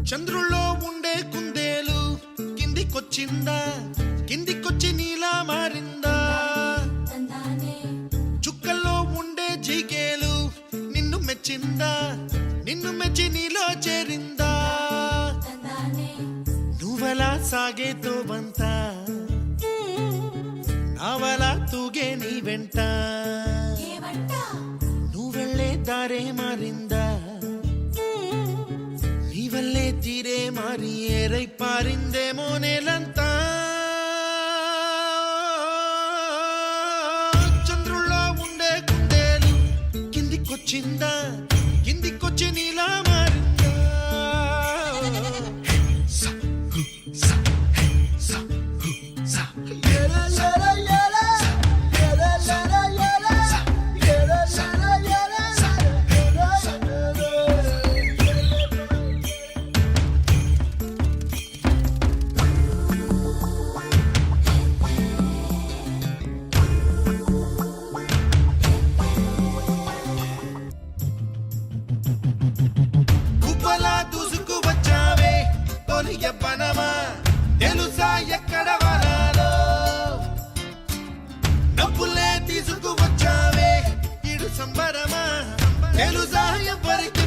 చంద్రుల్లో ఉండే కుందేలు కిందికొచ్చిందా, కిందికొచ్చి నీలా మారిందా? చుక్కల్లో ఉండే జిగేలు నిన్ను మెచ్చిందా, నిన్ను మెచ్చి నీలో చేరిందా? నువ్వలా సాగేతో బంత నావలా తూగే నీ వెంట, నువ్వెళ్ళే దారే మారిందా, నీ వల్లే తీరే మారి ఏరై పారిందేమో నేలంతా. చంద్రుల్లో ఉండే కుందేలు కిందికొచ్చిందా, కిందికొచ్చి నీలా మారిందా? యవ్వనమా తెలుసా ఎక్కడ వరాలో, డబ్బులే తీసుకువచ్చావే ఇడు సంబరమా తెలుసా ఎవ్వరికి